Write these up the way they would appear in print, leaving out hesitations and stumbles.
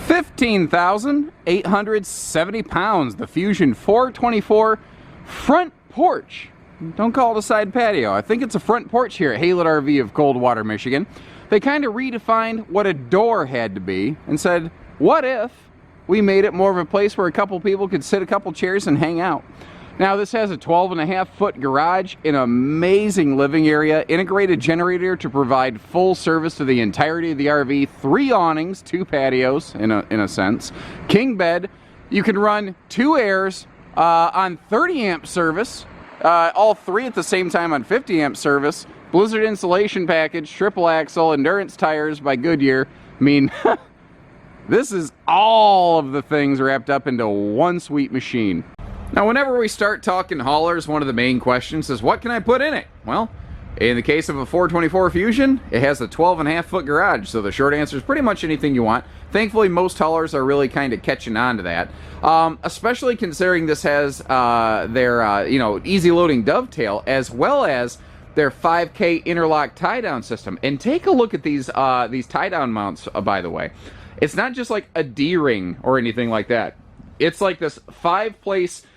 15,870 pounds, the Fuzion 424 front porch. Don't call it a side patio. I think it's a front porch here at Haylett RV of Coldwater, Michigan. They kind of redefined what a door had to be and said, what if we made it more of a place where a couple people could sit a couple chairs and hang out? Now this has a 12.5-foot garage, an amazing living area, integrated generator to provide full service to the entirety of the RV, 3 awnings, 2 patios in a sense, king bed. You can run 2 airs on 30 amp service, all 3 at the same time on 50 amp service, Blizzard insulation package, triple axle, endurance tires by Goodyear. I mean, this is all of the things wrapped up into one sweet machine. Now, whenever we start talking haulers, one of the main questions is, what can I put in it? Well, in the case of a 424 Fuzion, it has a 12.5-foot garage, so the short answer is pretty much anything you want. Thankfully, most haulers are really kind of catching on to that, especially considering this has their easy loading dovetail, as well as their 5K interlock tie-down system. And take a look at these tie-down mounts, by the way. It's not just like a D-ring or anything like that. It's like this 5-place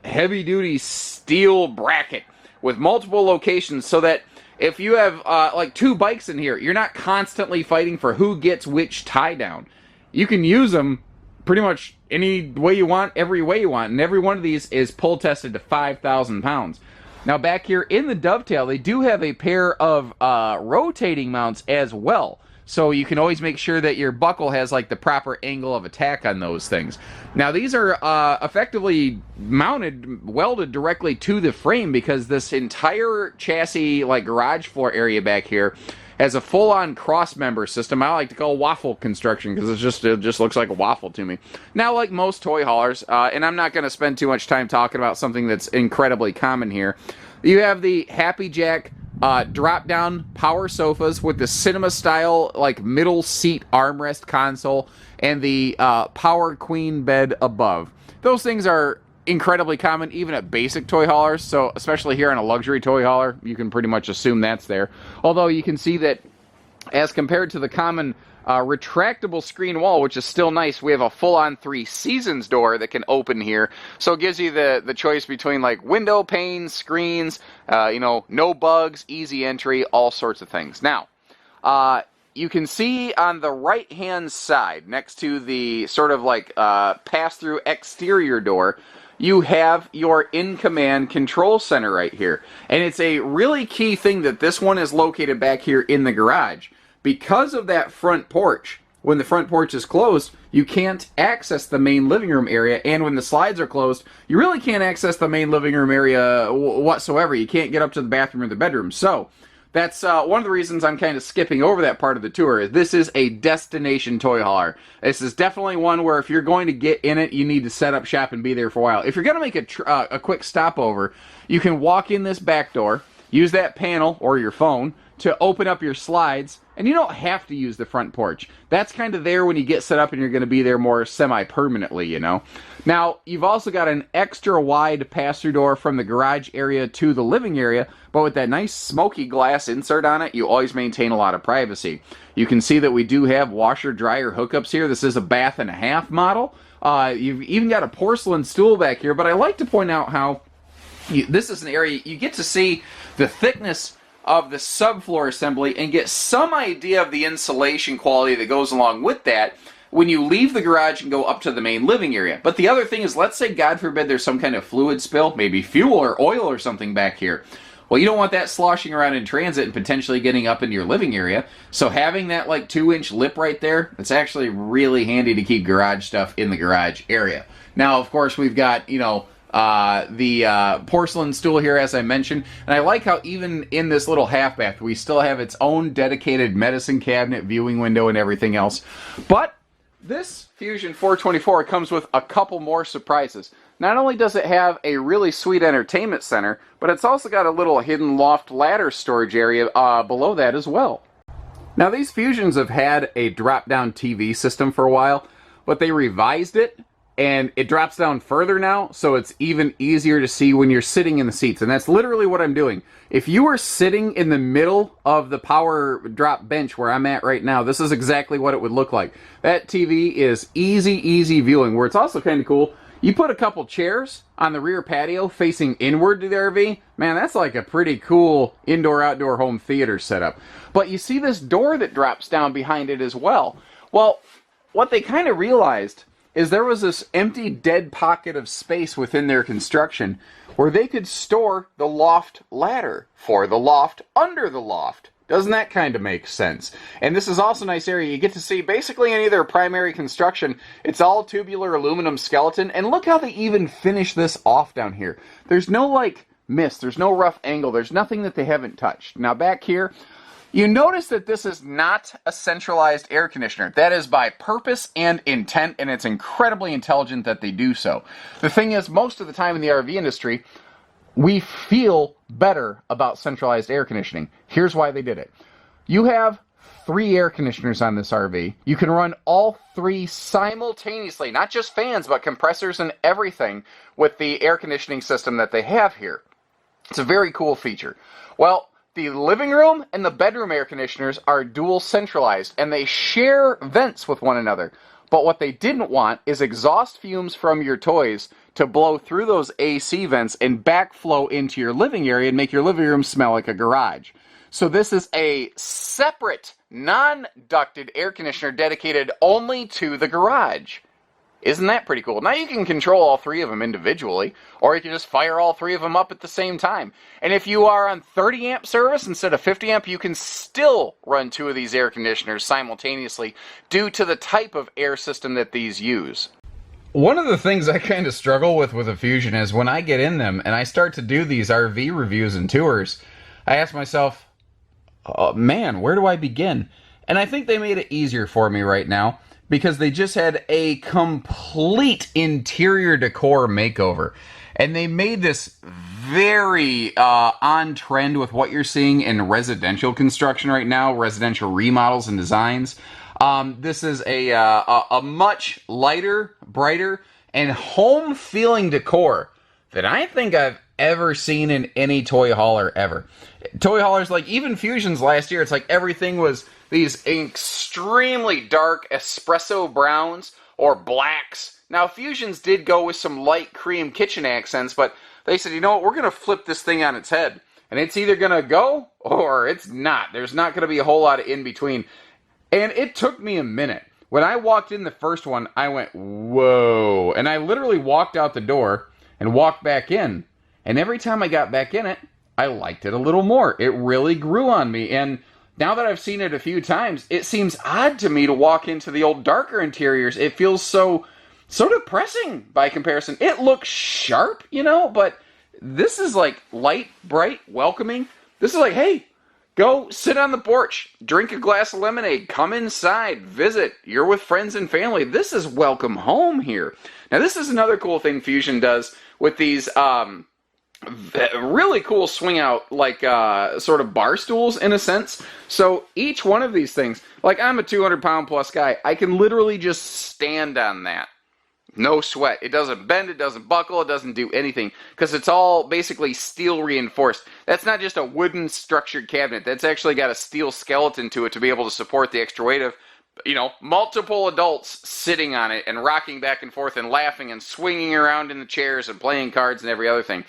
heavy-duty steel bracket with multiple locations, so that if you have like 2 bikes in here, you're not constantly fighting for who gets which tie-down. You can use them pretty much any way you want, every way you want, and every one of these is pull-tested to 5,000 pounds. Now back here in the dovetail, they do have a pair of rotating mounts as well. So you can always make sure that your buckle has like the proper angle of attack on those things. Now these are effectively mounted, welded directly to the frame, because this entire chassis, like garage floor area back here, has a full-on cross-member system. I like to call waffle construction, because it just looks like a waffle to me. Now, like most toy haulers, and I'm not going to spend too much time talking about something that's incredibly common here, you have the Happy Jack drop-down power sofas with the cinema-style like middle seat armrest console and the Power Queen bed above. Those things are incredibly common even at basic toy haulers, so especially here on a luxury toy hauler, you can pretty much assume that's there. Although you can see that as compared to the common retractable screen wall, which is still nice, we have a full-on 3 Seasons door that can open here, so it gives you the choice between like window panes, screens, no bugs, easy entry, all sorts of things. Now, you can see on the right-hand side, next to the sort of like pass-through exterior door, you have your in-command control center right here. And it's a really key thing that this one is located back here in the garage. Because of that front porch, when the front porch is closed, you can't access the main living room area, and when the slides are closed, you really can't access the main living room area whatsoever. You can't get up to the bathroom or the bedroom. So that's one of the reasons I'm kind of skipping over that part of the tour. Is this is a destination toy hauler. This is definitely one where if you're going to get in it, you need to set up shop and be there for a while. If you're going to make a quick stopover, you can walk in this back door, use that panel or your phone to open up your slides, and you don't have to use the front porch. That's kind of there when you get set up and you're going to be there more semi-permanently, you know. Now, you've also got an extra wide pass-through door from the garage area to the living area, but with that nice smoky glass insert on it, you always maintain a lot of privacy. You can see that we do have washer-dryer hookups here. This is a bath-and-a-half model. You've even got a porcelain stool back here, but I like to point out how this is an area you get to see the thickness of the subfloor assembly and get some idea of the insulation quality that goes along with that when you leave the garage and go up to the main living area. But the other thing is, let's say, God forbid, there's some kind of fluid spill, maybe fuel or oil or something back here. Well, you don't want that sloshing around in transit and potentially getting up into your living area. So having that like 2-inch lip right there, it's actually really handy to keep garage stuff in the garage area. Now, of course, we've got, the porcelain stool here, as I mentioned, and I like how even in this little half bath we still have its own dedicated medicine cabinet, viewing window, and everything else. But this Fuzion 424 comes with a couple more surprises. Not only does it have a really sweet entertainment center, but it's also got a little hidden loft ladder storage area below that as well. Now, these Fuzions have had a drop-down TV system for a while, but they revised it and it drops down further now, so it's even easier to see when you're sitting in the seats. And that's literally what I'm doing. If you are sitting in the middle of the power drop bench where I'm at right now, this is exactly what it would look like. That TV is easy viewing. Where it's also kind of cool, you put a couple chairs on the rear patio facing inward to the RV. Man, that's like a pretty cool indoor-outdoor home theater setup. But you see this door that drops down behind it as well. Well, what they kind of realized is there was this empty, dead pocket of space within their construction where they could store the loft ladder for the loft under the loft. Doesn't that kind of make sense? And this is also a nice area. You get to see basically any of their primary construction. It's all tubular aluminum skeleton. And look how they even finish this off down here. There's no, like, mist. There's no rough angle. There's nothing that they haven't touched. Now, back here, you notice that this is not a centralized air conditioner. That is by purpose and intent, and it's incredibly intelligent that they do so. The thing is, most of the time in the RV industry, we feel better about centralized air conditioning. Here's why they did it. You have 3 air conditioners on this RV. You can run all 3 simultaneously, not just fans, but compressors and everything with the air conditioning system that they have here. It's a very cool feature. Well, the living room and the bedroom air conditioners are dual centralized, and they share vents with one another. But what they didn't want is exhaust fumes from your toys to blow through those AC vents and backflow into your living area and make your living room smell like a garage. So this is a separate, non-ducted air conditioner dedicated only to the garage. Isn't that pretty cool? Now you can control all 3 of them individually, or you can just fire all 3 of them up at the same time. And if you are on 30 amp service instead of 50 amp, you can still run 2 of these air conditioners simultaneously due to the type of air system that these use. One of the things I kind of struggle with a Fuzion is when I get in them and I start to do these RV reviews and tours, I ask myself, oh, man, where do I begin? And I think they made it easier for me right now, because they just had a complete interior decor makeover. And they made this very on trend with what you're seeing in residential construction right now, residential remodels and designs. This is a much lighter, brighter, and home-feeling decor that I think I've ever seen in any toy hauler ever. Toy haulers, like even Fusion's last year, it's like everything was these extremely dark espresso browns or blacks. Now, Fusion's did go with some light cream kitchen accents, but they said, you know what, we're going to flip this thing on its head. And it's either going to go or it's not. There's not going to be a whole lot of in between. And it took me a minute. When I walked in the first one, I went, whoa. And I literally walked out the door and walked back in. And every time I got back in it, I liked it a little more. It really grew on me. And now that I've seen it a few times, it seems odd to me to walk into the old darker interiors. It feels so depressing by comparison. It looks sharp, you know, but this is like light, bright, welcoming. This is like, hey, go sit on the porch, drink a glass of lemonade, come inside, visit. You're with friends and family. This is welcome home here. Now, this is another cool thing Fuzion does with these really cool swing out, like sort of bar stools in a sense. So each one of these things, like I'm a 200-pound plus guy, I can literally just stand on that. No sweat. It doesn't bend, it doesn't buckle, it doesn't do anything, because it's all basically steel reinforced. That's not just a wooden structured cabinet. That's actually got a steel skeleton to it to be able to support the extra weight of, you know, multiple adults sitting on it and rocking back and forth and laughing and swinging around in the chairs and playing cards and every other thing.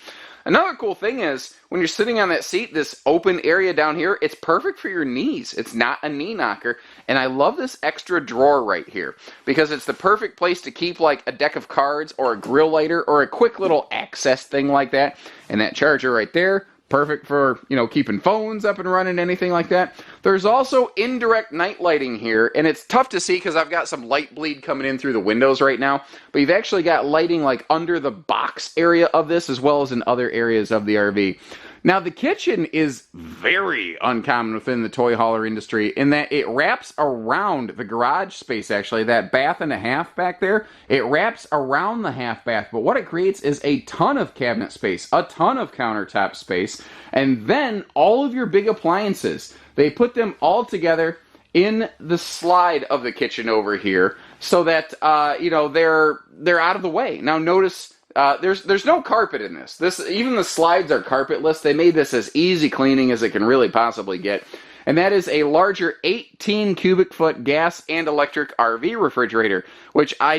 Another cool thing is, when you're sitting on that seat, this open area down here, it's perfect for your knees. It's not a knee knocker. And I love this extra drawer right here, because it's the perfect place to keep like a deck of cards or a grill lighter or a quick little access thing like that. And that charger right there, perfect for, you know, keeping phones up and running, anything like that. There's also indirect night lighting here, and it's tough to see because I've got some light bleed coming in through the windows right now, but you've actually got lighting like under the box area of this as well as in other areas of the RV. Now, the kitchen is very uncommon within the toy hauler industry in that it wraps around the garage space, actually. That bath and a half back there, it wraps around the half bath. But what it creates is a ton of cabinet space, a ton of countertop space, and then all of your big appliances. They put them all together in the slide of the kitchen over here, so that they're out of the way. Now notice there's no carpet in this. Even the slides are carpetless. They made this as easy cleaning as it can really possibly get. And that is a larger 18 cubic foot gas and electric RV refrigerator, which I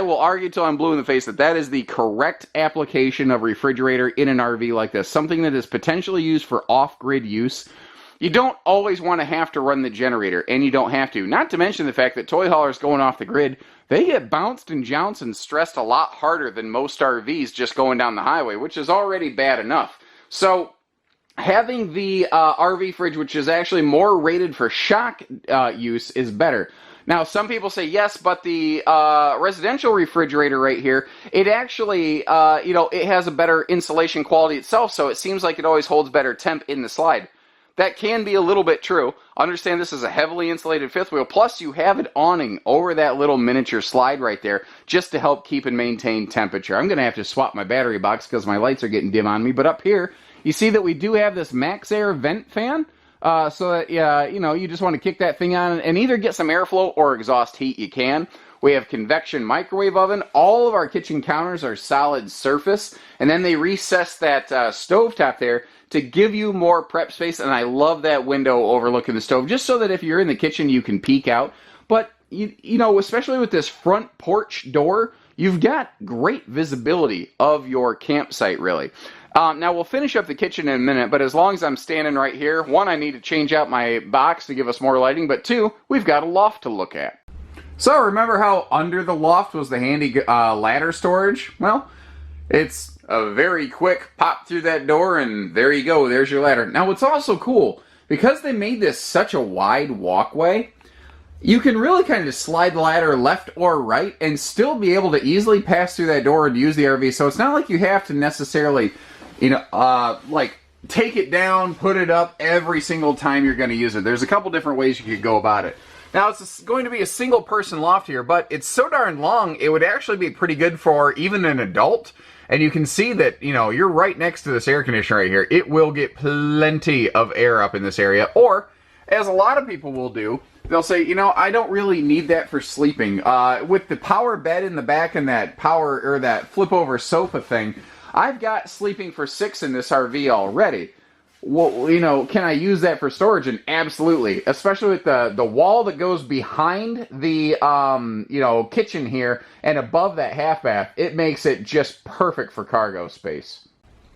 will argue till I'm blue in the face that is the correct application of refrigerator in an RV like this. Something that is potentially used for off-grid use. You don't always want to have to run the generator, and you don't have to. Not to mention the fact that toy haulers going off the grid, they get bounced and jounced and stressed a lot harder than most RVs just going down the highway, which is already bad enough. So having the RV fridge, which is actually more rated for shock use, is better. Now, some people say, yes, but the residential refrigerator right here, it actually, it has a better insulation quality itself, so it seems like it always holds better temp in the slide. That can be a little bit true. Understand this is a heavily insulated fifth wheel, plus you have an awning over that little miniature slide right there just to help keep and maintain temperature. I'm going to have to swap my battery box because my lights are getting dim on me, but up here, you see that we do have this Max Air vent fan, so that, you just want to kick that thing on and either get some airflow or exhaust heat, you can. We have convection microwave oven. All of our kitchen counters are solid surface, and then they recess that stovetop there to give you more prep space, and I love that window overlooking the stove, just so that if you're in the kitchen, you can peek out. But, especially with this front porch door, you've got great visibility of your campsite, really. Now, we'll finish up the kitchen in a minute, but as long as I'm standing right here, one, I need to change out my box to give us more lighting, but two, we've got a loft to look at. So, remember how under the loft was the handy ladder storage? Well, it's a very quick pop through that door, and there you go, there's your ladder. Now, what's also cool, because they made this such a wide walkway, you can really kind of slide the ladder left or right and still be able to easily pass through that door and use the RV. So it's not like you have to necessarily, take it down, put it up every single time you're going to use it. There's a couple different ways you could go about it. Now, it's going to be a single person loft here, but it's so darn long, it would actually be pretty good for even an adult. And you can see that, you're right next to this air conditioner right here. It will get plenty of air up in this area. Or, as a lot of people will do, they'll say, I don't really need that for sleeping. With the power bed in the back and that that flip over sofa thing, I've got sleeping for 6 in this RV already. Well, can I use that for storage? And absolutely, especially with the wall that goes behind the, kitchen here and above that half bath, it makes it just perfect for cargo space.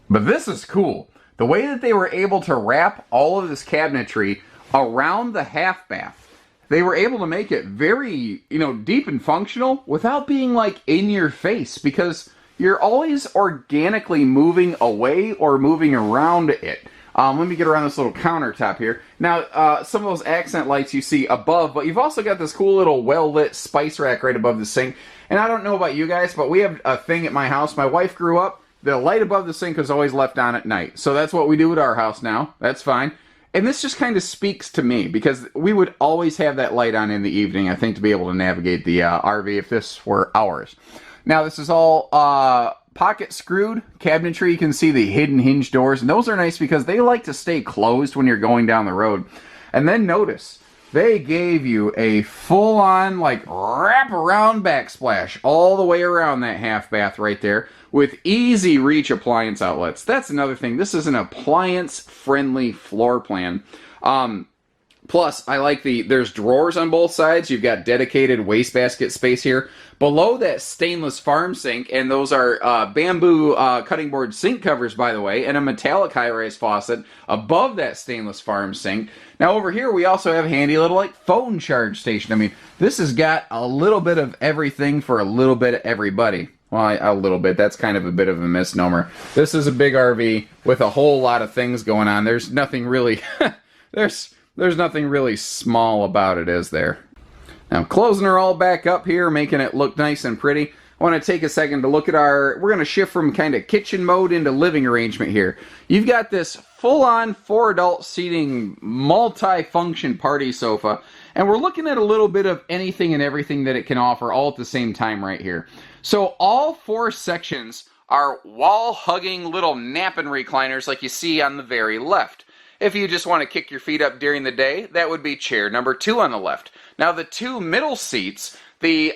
But this is cool. The way that they were able to wrap all of this cabinetry around the half bath, they were able to make it very, deep and functional without being in your face, because you're always organically moving away or moving around it. Let me get around this little countertop here. Now, some of those accent lights you see above, but you've also got this cool little well-lit spice rack right above the sink. And I don't know about you guys, but we have a thing at my house. My wife grew up, the light above the sink is always left on at night. So that's what we do at our house now. That's fine. And this just kind of speaks to me, because we would always have that light on in the evening, I think, to be able to navigate the RV if this were ours. Now, this is all pocket screwed cabinetry. You can see the hidden hinge doors, and those are nice because they like to stay closed when you're going down the road. And then notice, they gave you a full-on, wrap-around backsplash all the way around that half bath right there with easy reach appliance outlets. That's another thing. This is an appliance-friendly floor plan. Plus, I like there's drawers on both sides. You've got dedicated wastebasket space here. Below that stainless farm sink, and those are bamboo cutting board sink covers, by the way, and a metallic high-rise faucet above that stainless farm sink. Now, over here, we also have a handy little, phone charge station. I mean, this has got a little bit of everything for a little bit of everybody. Well, a little bit. That's kind of a bit of a misnomer. This is a big RV with a whole lot of things going on. There's nothing really... There's nothing really small about it, is there? Now, closing her all back up here, making it look nice and pretty, I want to take a second to look at we're going to shift from kind of kitchen mode into living arrangement here. You've got this full-on 4-adult seating, multi-function party sofa, and we're looking at a little bit of anything and everything that it can offer all at the same time right here. So all 4 sections are wall-hugging little napping recliners like you see on the very left. If you just want to kick your feet up during the day, that would be chair number 2 on the left. Now the 2 middle seats, the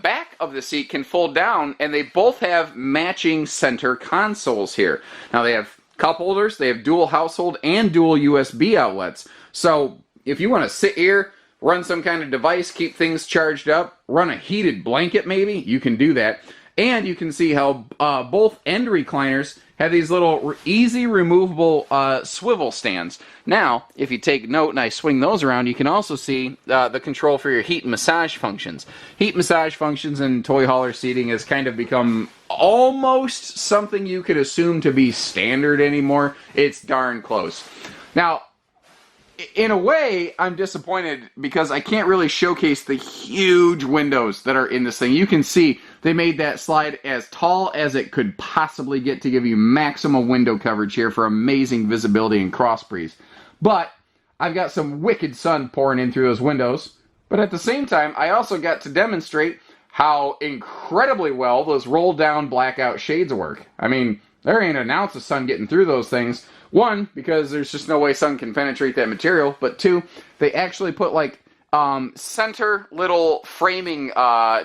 back of the seat can fold down, and they both have matching center consoles here. Now they have cup holders, they have dual household and dual USB outlets. So if you want to sit here, run some kind of device, keep things charged up, run a heated blanket maybe, you can do that. And you can see how both end recliners have these little easy removable swivel stands. Now, if you take note and I swing those around, you can also see the control for your heat and massage functions. Heat massage functions in toy hauler seating has kind of become almost something you could assume to be standard anymore. It's darn close. Now, in a way, I'm disappointed because I can't really showcase the huge windows that are in this thing. You can see they made that slide as tall as it could possibly get to give you maximum window coverage here for amazing visibility and cross breeze. But I've got some wicked sun pouring in through those windows. But at the same time, I also got to demonstrate how incredibly well those roll down blackout shades work. I mean, there ain't an ounce of sun getting through those things. 1, because there's just no way sun can penetrate that material, but 2, they actually put like center little framing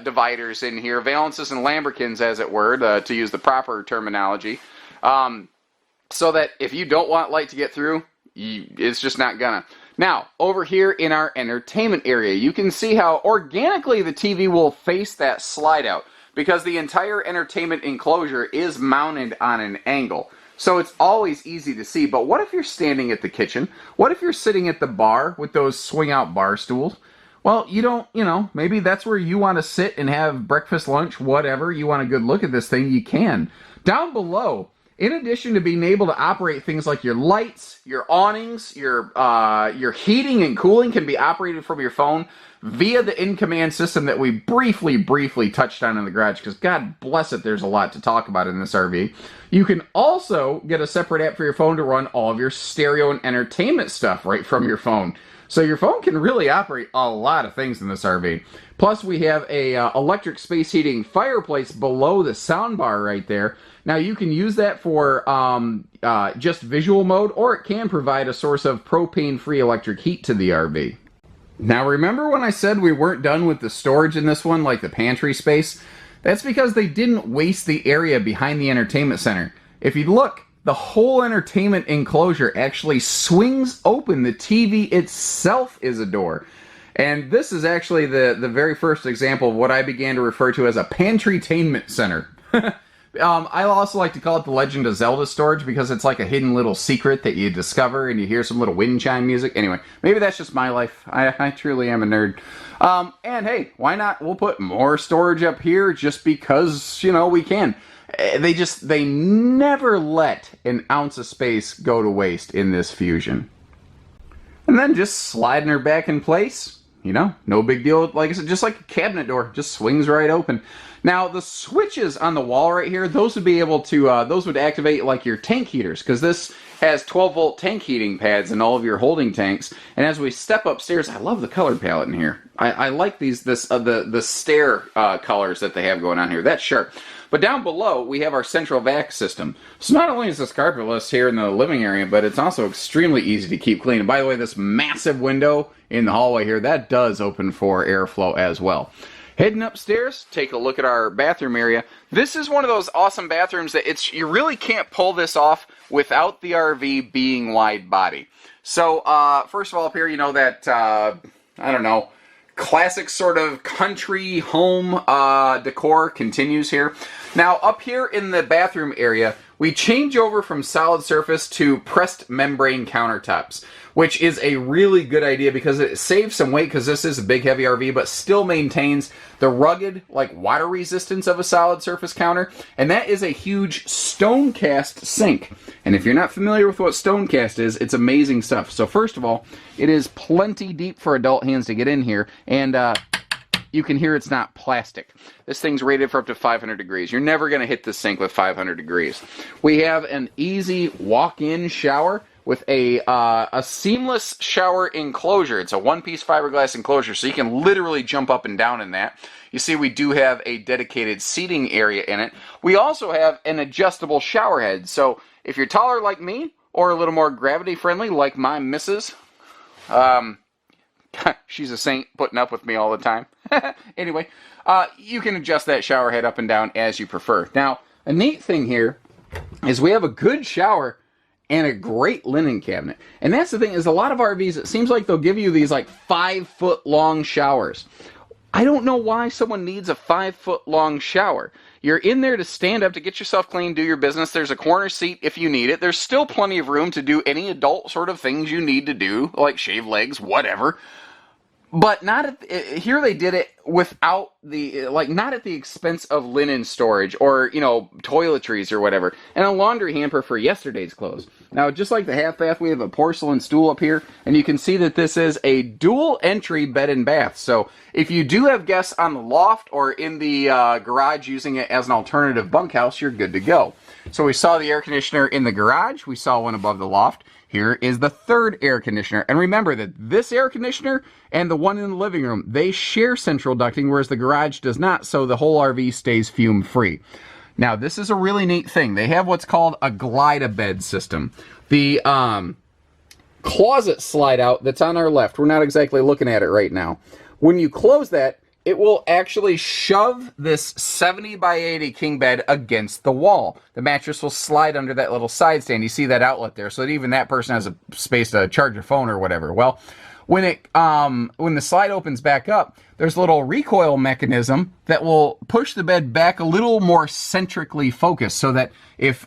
dividers in here, valences and lambrequins as it were, to use the proper terminology, so that if you don't want light to get through, it's just not gonna. Now, over here in our entertainment area, you can see how organically the TV will face that slide out, because the entire entertainment enclosure is mounted on an angle. So it's always easy to see, but what if you're standing at the kitchen? What if you're sitting at the bar with those swing-out bar stools? Well, maybe that's where you want to sit and have breakfast, lunch, whatever. You want a good look at this thing, you can. Down below, in addition to being able to operate things like your lights, your awnings, your heating and cooling can be operated from your phone via the in-command system that we briefly touched on in the garage, because God bless it, there's a lot to talk about in this RV. You can also get a separate app for your phone to run all of your stereo and entertainment stuff right from your phone. So your phone can really operate a lot of things in this RV. Plus, we have a electric space heating fireplace below the soundbar right there. Now, you can use that for just visual mode, or it can provide a source of propane-free electric heat to the RV. Now, remember when I said we weren't done with the storage in this one, like the pantry space? That's because they didn't waste the area behind the entertainment center. If you look, the whole entertainment enclosure actually swings open. The TV itself is a door. And this is actually the very first example of what I began to refer to as a pantrytainment center. I also like to call it the Legend of Zelda storage, because it's like a hidden little secret that you discover and you hear some little wind chime music. Anyway, maybe that's just my life. I truly am a nerd. And hey, why not? We'll put more storage up here just because, we can. They never let an ounce of space go to waste in this Fuzion. And then just sliding her back in place, no big deal. Like I said, just like a cabinet door, just swings right open. Now, the switches on the wall right here, those would be able to, those would activate like your tank heaters, because this has 12-volt tank heating pads in all of your holding tanks. And as we step upstairs, I love the color palette in here. I like the stair colors that they have going on here. That's sharp. But down below, we have our central vac system. So not only is this carpetless here in the living area, but it's also extremely easy to keep clean. And by the way, this massive window in the hallway here, that does open for airflow as well. Heading upstairs, take a look at our bathroom area. This is one of those awesome bathrooms that you really can't pull this off without the RV being wide body. So, first of all, up here, that, classic sort of country home decor continues here. Now, up here in the bathroom area, we change over from solid surface to pressed membrane countertops, which is a really good idea because it saves some weight, because this is a big heavy RV, but still maintains the rugged, water resistance of a solid surface counter. And that is a huge stone cast sink. And if you're not familiar with what stone cast is, it's amazing stuff. So first of all, it is plenty deep for adult hands to get in here, and you can hear it's not plastic. This thing's rated for up to 500 degrees. You're never going to hit this sink with 500 degrees. We have an easy walk-in shower with a seamless shower enclosure. It's a one-piece fiberglass enclosure, so you can literally jump up and down in that. You see, we do have a dedicated seating area in it. We also have an adjustable shower head, so if you're taller like me, or a little more gravity friendly, like my missus. She's a saint, putting up with me all the time. Anyway, you can adjust that shower head up and down as you prefer. Now, a neat thing here is we have a good shower and a great linen cabinet. And that's the thing, is a lot of RVs, it seems like they'll give you these like 5-foot long showers. I don't know why someone needs a 5-foot long shower. You're in there to stand up, to get yourself clean, do your business. There's a corner seat if you need it. There's still plenty of room to do any adult sort of things you need to do, like shave legs, whatever. But not at here they did it without the, like, not at the expense of linen storage or, you know, toiletries or whatever. And a laundry hamper for yesterday's clothes. Now, just like the half bath, we have a porcelain stool up here. And you can see that this is a dual entry bed and bath. So if you do have guests on the loft or in the garage using it as an alternative bunkhouse, you're good to go. So we saw the air conditioner in the garage. We saw one above the loft. Here is the third air conditioner. And remember that this air conditioner and the one in the living room, they share central ducting, whereas the garage does not, so the whole RV stays fume-free. Now, this is a really neat thing. They have what's called a glide-a-bed system. The closet slide-out that's on our left, we're not exactly looking at it right now. When you close that, it will actually shove this 70 by 80 king bed against the wall. The mattress will slide under that little side stand. You see that outlet there, so that even that person has a space to charge a phone or whatever. Well, when the slide opens back up, there's a little recoil mechanism that will push the bed back a little more centrically focused, so that if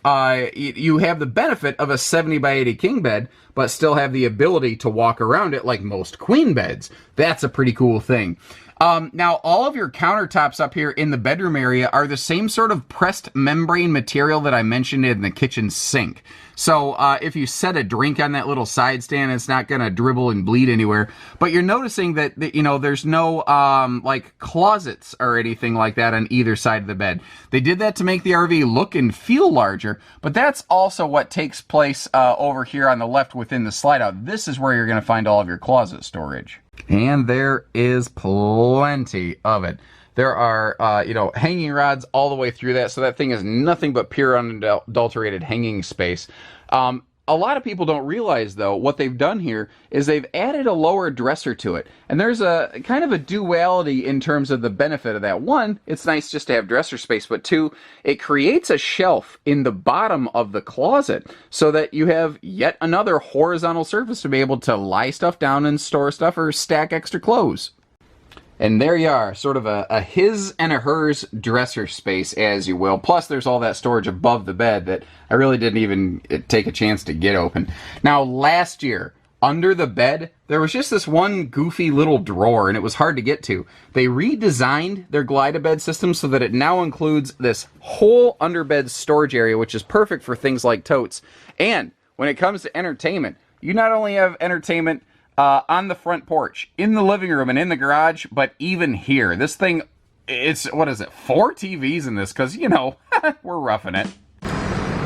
you have the benefit of a 70 by 80 king bed, but still have the ability to walk around it like most queen beds. That's a pretty cool thing. Now, all of your countertops up here in the bedroom area are the same sort of pressed membrane material that I mentioned in the kitchen sink. So if you set a drink on that little side stand, it's not going to dribble and bleed anywhere. But you're noticing that, you know, there's no like closets or anything like that on either side of the bed. They did that to make the RV look and feel larger, but that's also what takes place over here on the left within the slide out. This is where you're going to find all of your closet storage. And there is plenty of it. There are, you know, hanging rods all the way through that, so that thing is nothing but pure unadulterated hanging space. A lot of people don't realize, though, what they've done here is they've added a lower dresser to it. And there's a kind of a duality in terms of the benefit of that. One, it's nice just to have dresser space, but two, it creates a shelf in the bottom of the closet so that you have yet another horizontal surface to be able to lie stuff down and store stuff or stack extra clothes. And there you are, sort of a his and a hers dresser space, as you will. Plus, there's all that storage above the bed that I really didn't even take a chance to get open. Now, last year, under the bed, there was just this one goofy little drawer, and it was hard to get to. They redesigned their glide-a-bed system so that it now includes this whole underbed storage area, which is perfect for things like totes. And when it comes to entertainment, you not only have entertainment on the front porch, in the living room, and in the garage, but even here. This thing, it's, what is it, 4 TVs in this, because, you know, we're roughing it.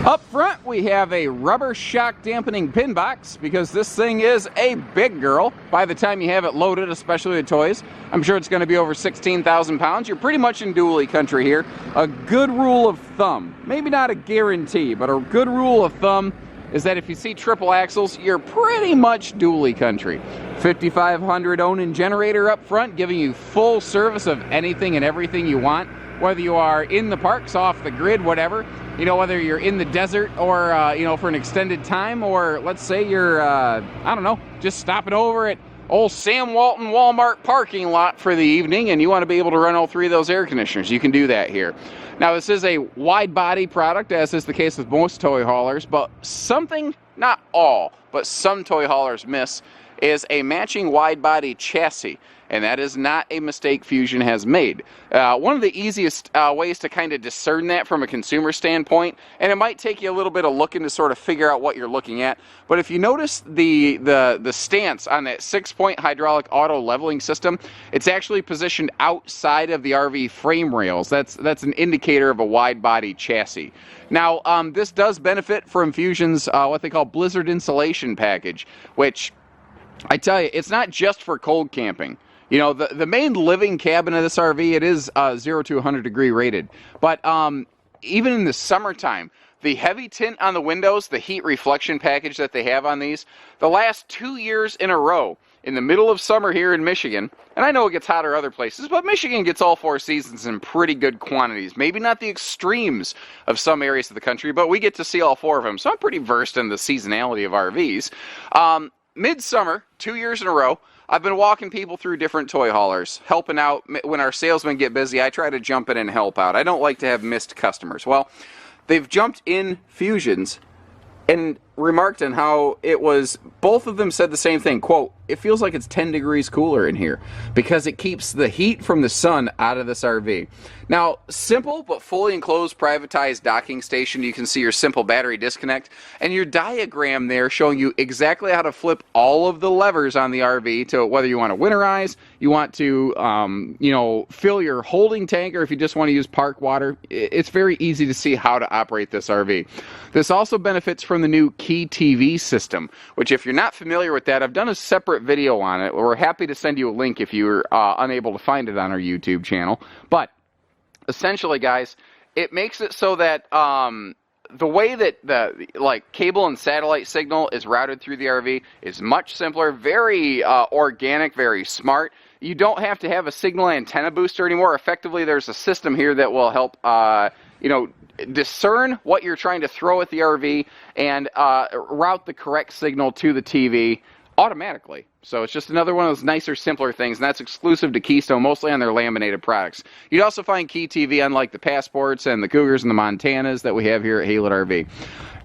Up front, we have a rubber shock dampening pin box, because this thing is a big girl. By the time you have it loaded, especially the toys, I'm sure it's going to be over 16,000 pounds. You're pretty much in dually country here. A good rule of thumb, maybe not a guarantee, but a good rule of thumb is that if you see triple axles, you're pretty much dually country. 5,500 Onan generator up front, giving you full service of anything and everything you want, whether you are in the parks, off the grid, whatever. You know, whether you're in the desert or, you know, for an extended time, or let's say you're, I don't know, just stopping over at old Sam Walton Walmart parking lot for the evening and you want to be able to run all 3 of those air conditioners, you can do that here. Now, this is a wide body product, as is the case with most toy haulers, but something, not all, but some toy haulers miss, is a matching wide body chassis. And that is not a mistake Fuzion has made. One of the easiest ways to kind of discern that from a consumer standpoint, and it might take you a little bit of looking to sort of figure out what you're looking at, but if you notice the stance on that 6-point hydraulic auto leveling system, it's actually positioned outside of the RV frame rails. That's an indicator of a wide body chassis. Now, this does benefit from Fuzion's what they call blizzard insulation package, which I tell you, it's not just for cold camping. You know, the main living cabin of this RV, it is 0 to 100 degree rated. But even in the summertime, The heavy tint on the windows, the heat reflection package that they have on these, the last 2 years in a row, in the middle of summer here in Michigan, and I know it gets hotter other places, but Michigan gets all 4 seasons in pretty good quantities. Maybe not the extremes of some areas of the country, but we get to see all 4 of them, so I'm pretty versed in the seasonality of RVs. Midsummer, 2 years in a row, I've been walking people through different toy haulers, helping out. When our salesmen get busy, I try to jump in and help out. I don't like to have missed customers. Well, they've jumped in Fusions and remarked on how it was, both of them said the same thing, quote, "It feels like it's 10 degrees cooler in here because it keeps the heat from the sun out of this RV." Now, simple but fully enclosed privatized docking station. You can see your simple battery disconnect and your diagram there showing you exactly how to flip all of the levers on the RV to whether you want to winterize, you want to, fill your holding tank, or if you just want to use park water. It's very easy to see how to operate this RV. This also benefits from the new Key TV system, which if you're not familiar with that, I've done a separate video on it. We're happy to send you a link if you're unable to find it on our YouTube channel. But essentially, guys, it makes it so that the way that the cable and satellite signal is routed through the RV is much simpler, very organic, very smart. You don't have to have a signal antenna booster anymore. Effectively, there's a system here that will help discern what you're trying to throw at the RV and route the correct signal to the TV automatically. So it's just another one of those nicer, simpler things, and that's exclusive to Keystone, mostly on their laminated products. You'd also find Key TV unlike the Passports and the Cougars and the Montanas that we have here at Haylett RV.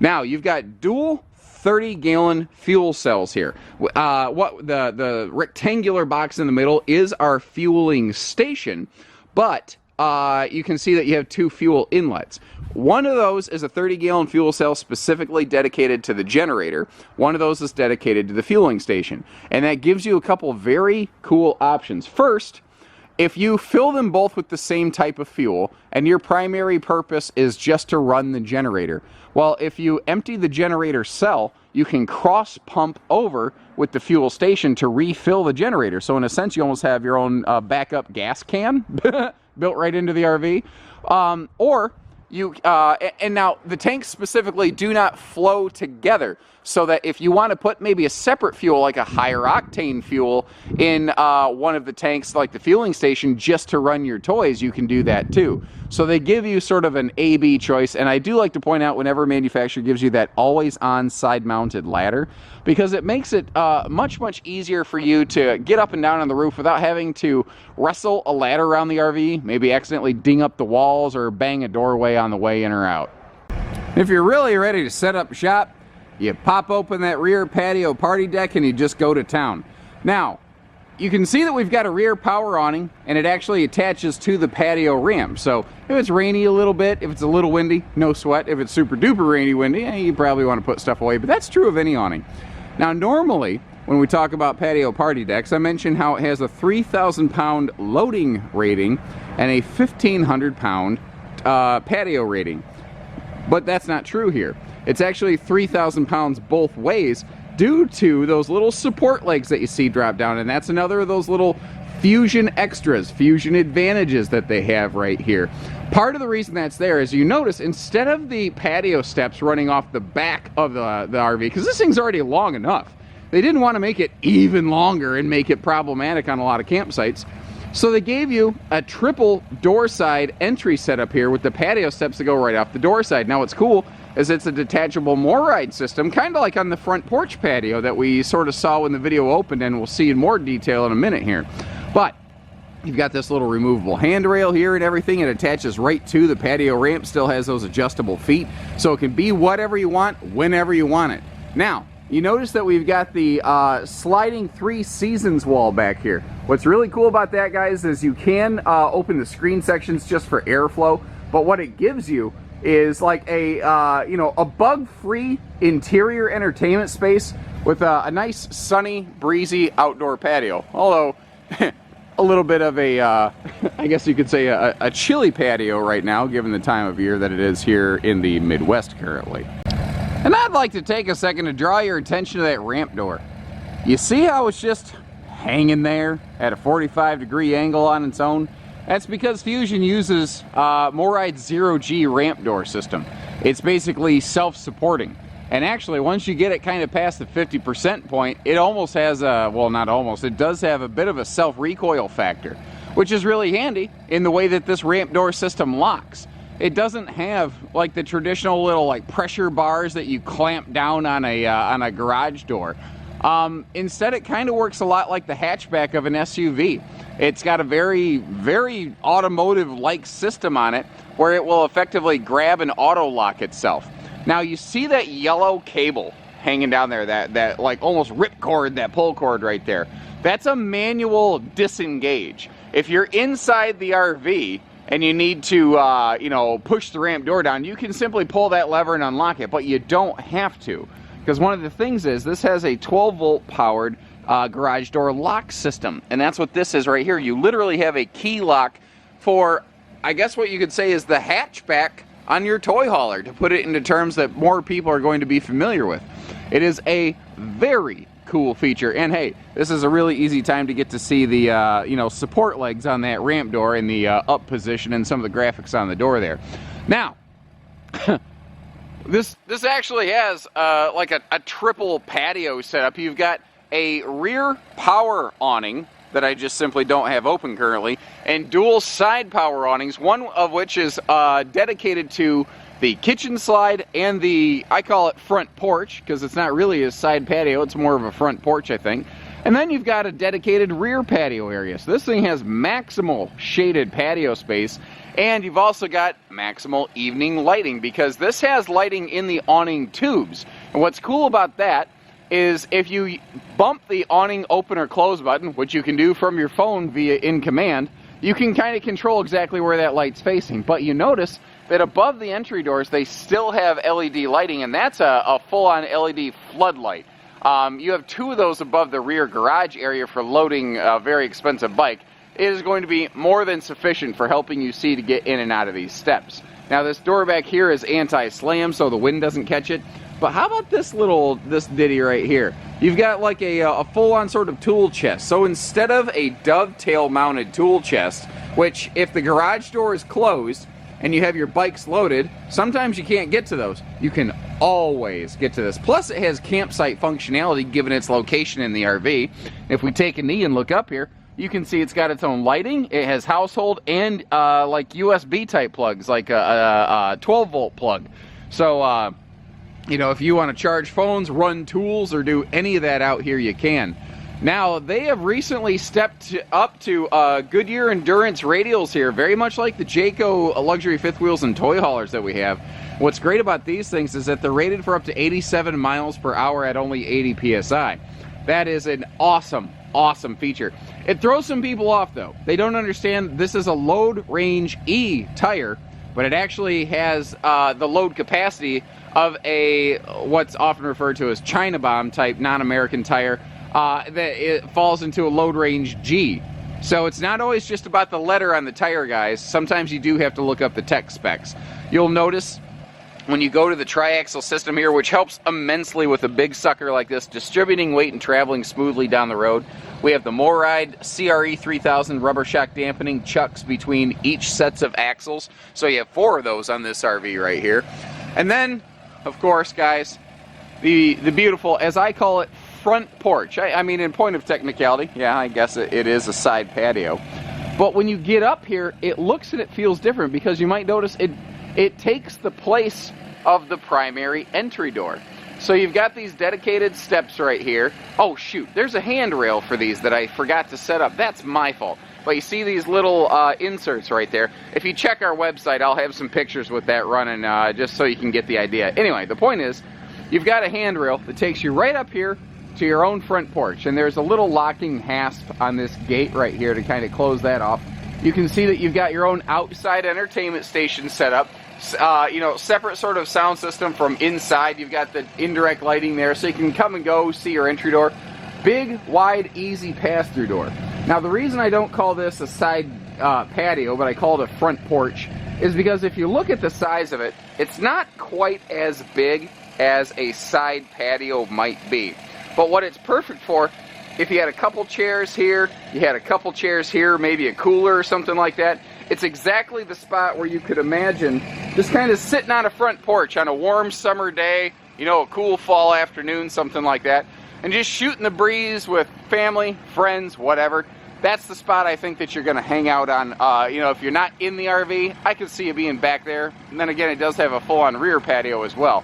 Now, you've got dual 30-gallon fuel cells here. The rectangular box in the middle is our fueling station, but you can see that you have 2 fuel inlets. One of those is a 30-gallon fuel cell specifically dedicated to the generator. One of those is dedicated to the fueling station. And that gives you a couple very cool options. First, if you fill them both with the same type of fuel and your primary purpose is just to run the generator, well, if you empty the generator cell, you can cross pump over with the fuel station to refill the generator. So in a sense, you almost have your own backup gas can built right into the RV. And now the tanks specifically do not flow together, so that if you want to put maybe a separate fuel, like a higher octane fuel, in one of the tanks, like the fueling station, just to run your toys, you can do that too. So they give you sort of an A-B choice, and I do like to point out whenever a manufacturer gives you that always-on side-mounted ladder, because it makes it much, much easier for you to get up and down on the roof without having to wrestle a ladder around the RV, maybe accidentally ding up the walls or bang a doorway on the way in or out. If you're really ready to set up shop, you pop open that rear patio party deck and you just go to town. Now, you can see that we've got a rear power awning, and it actually attaches to the patio ramp. So if it's rainy a little bit, if it's a little windy, no sweat. If it's super duper rainy windy, you probably want to put stuff away, but that's true of any awning. Now, normally, when we talk about patio party decks, I mentioned how it has a 3,000-pound loading rating and a 1,500-pound patio rating. But that's not true here. It's actually 3,000 pounds both ways due to those little support legs that you see drop down, and that's another of those little Fuzion extras, Fuzion advantages that they have right here. Part of the reason that's there is, you notice, instead of the patio steps running off the back of the RV, because this thing's already long enough, they didn't want to make it even longer and make it problematic on a lot of campsites. So they gave you a triple door side entry setup here with the patio steps that go right off the door side. Now what's cool is it's a detachable more-ride system, kind of like on the front porch patio that we sort of saw when the video opened, and we'll see in more detail in a minute here. But you've got this little removable handrail here and everything. It attaches right to the patio ramp, still has those adjustable feet, so it can be whatever you want, whenever you want it. Now, you notice that we've got the sliding 3 seasons wall back here. What's really cool about that, guys, is you can open the screen sections just for airflow, but what it gives you is like a a bug-free interior entertainment space with a nice sunny, breezy outdoor patio. Although a little bit of a I guess you could say a chilly patio right now, given the time of year that it is here in the Midwest currently. And I'd like to take a second to draw your attention to that ramp door. You see how it's just hanging there at a 45-degree angle on its own? That's because Fuzion uses MORryde's 0G ramp door system. It's basically self-supporting. And actually, once you get it kind of past the 50% point, it almost has a, well, not almost, it does have a bit of a self-recoil factor, which is really handy in the way that this ramp door system locks. It doesn't have like the traditional little like pressure bars that you clamp down on a garage door. Instead, it kind of works a lot like the hatchback of an SUV. It's got a very, very automotive-like system on it where it will effectively grab and auto-lock itself. Now, you see that yellow cable hanging down there, that like almost ripcord, that pull cord right there. That's a manual disengage. If you're inside the RV and you need to, you know, push the ramp door down, you can simply pull that lever and unlock it, but you don't have to. Because one of the things is this has a 12-volt powered garage door lock system, and that's what this is right here. You literally have a key lock for, I guess what you could say is the hatchback on your toy hauler, to put it into terms that more people are going to be familiar with. It is a very cool feature, and hey, this is a really easy time to get to see the you know, support legs on that ramp door in the up position and some of the graphics on the door there. Now, this actually has like a triple patio setup. You've got a rear power awning that I just simply don't have open currently, and dual side power awnings, one of which is dedicated to the kitchen slide and the, I call it front porch, because it's not really a side patio, it's more of a front porch, I think. And then you've got a dedicated rear patio area. So this thing has maximal shaded patio space, and you've also got maximal evening lighting, because this has lighting in the awning tubes. And what's cool about that is if you bump the awning open or close button, which you can do from your phone via in command, you can kind of control exactly where that light's facing. But you notice that above the entry doors, they still have LED lighting, and that's a full-on LED floodlight. You have two of those above the rear garage area for loading a very expensive bike. It is going to be more than sufficient for helping you see to get in and out of these steps. Now, this door back here is anti-slam, so the wind doesn't catch it. But how about this ditty right here? You've got like a full-on sort of tool chest. So instead of a dovetail mounted tool chest, which if the garage door is closed and you have your bikes loaded, sometimes you can't get to those. You can always get to this. Plus it has campsite functionality given its location in the RV. If we take a knee and look up here, you can see it's got its own lighting. It has household and like USB type plugs, like a 12-volt plug. So, you know, if you want to charge phones, run tools, or do any of that out here, you can. Now, they have recently stepped up to Goodyear Endurance radials here, very much like the Jayco luxury fifth wheels and toy haulers that we have. What's great about these things is that they're rated for up to 87 miles per hour at only 80 PSI. That is an awesome, awesome feature. It throws some people off, though. They don't understand this is a load range E tire, but it actually has the load capacity of a what's often referred to as China bomb type non-American tire that it falls into a load range G. So it's not always just about the letter on the tire, guys. Sometimes you do have to look up the tech specs. You'll notice when you go to the triaxle system here, which helps immensely with a big sucker like this, distributing weight and traveling smoothly down the road. We have the MORryde CRE 3000 rubber shock dampening chucks between each sets of axles. So you have 4 of those on this RV right here. And then, of course, guys, the beautiful, as I call it, front porch. I mean, in point of technicality, yeah, I guess it is a side patio. But when you get up here, it looks and it feels different, because you might notice it takes the place of the primary entry door. So you've got these dedicated steps right here. Oh shoot, there's a handrail for these that I forgot to set up. That's my fault. But you see these little inserts right there. If you check our website, I'll have some pictures with that running just so you can get the idea. Anyway, the point is, you've got a handrail that takes you right up here to your own front porch. And there's a little locking hasp on this gate right here to kind of close that off. You can see that you've got your own outside entertainment station set up. You know, separate sort of sound system from inside. You've got the indirect lighting there, so you can come and go, see your entry door. Big, wide, easy pass-through door. Now, the reason I don't call this a side patio, but I call it a front porch, is because if you look at the size of it, it's not quite as big as a side patio might be. But what it's perfect for, if you had a couple chairs here, you had a couple chairs here, maybe a cooler or something like that, it's exactly the spot where you could imagine Just kind of sitting on a front porch on a warm summer day, you know, a cool fall afternoon, something like that, and just shooting the breeze with family, friends, whatever. That's the spot I think that you're going to hang out on. You know, if you're not in the RV, I could see you being back there. And then again, it does have a full-on rear patio as well.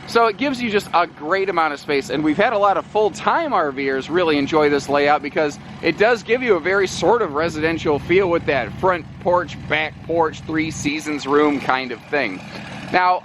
So it gives you just a great amount of space, and we've had a lot of full-time RVers really enjoy this layout because it does give you a very sort of residential feel with that front porch, back porch, 3 seasons room kind of thing. Now,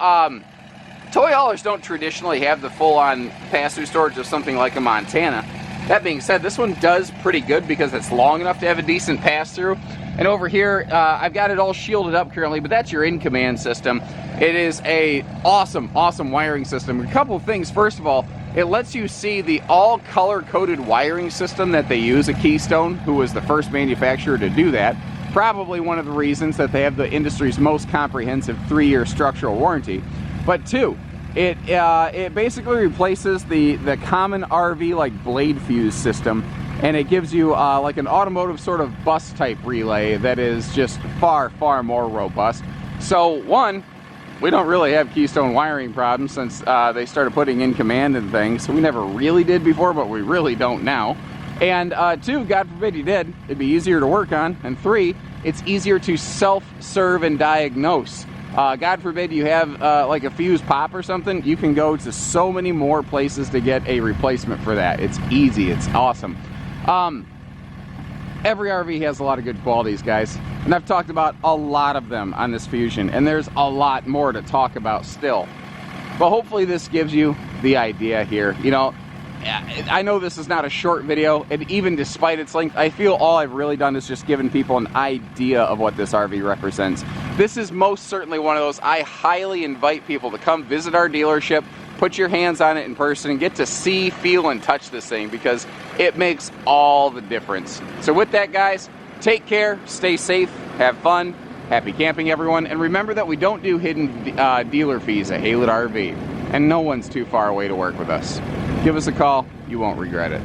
toy haulers don't traditionally have the full-on pass-through storage of something like a Montana. That being said, this one does pretty good because it's long enough to have a decent pass-through. And over here, I've got it all shielded up currently, but that's your in-command system. It is a awesome wiring system. A couple of things. First of all, it lets you see the all color-coded wiring system that they use at Keystone, who was the first manufacturer to do that. Probably one of the reasons that they have the industry's most comprehensive 3-year structural warranty. But 2, it basically replaces the common RV like blade fuse system, and it gives you like an automotive sort of bus type relay that is just far more robust. So 1, we don't really have Keystone wiring problems since they started putting in command and things. We never really did before, but we really don't now. And 2, God forbid you did, it'd be easier to work on. And 3, it's easier to self-serve and diagnose. God forbid you have like a fuse pop or something, you can go to so many more places to get a replacement for that. It's easy, it's awesome. Every RV has a lot of good qualities, guys, and I've talked about a lot of them on this Fuzion, and there's a lot more to talk about still. But hopefully this gives you the idea here. You know, I know this is not a short video, and even despite its length, I feel all I've really done is just given people an idea of what this RV represents. This is most certainly one of those I highly invite people to come visit our dealership, put your hands on it in person, and get to see, feel, and touch this thing because it makes all the difference. So with that, guys, take care, stay safe, have fun, happy camping, everyone, and remember that we don't do hidden dealer fees at Haylett RV, and no one's too far away to work with us. Give us a call, you won't regret it.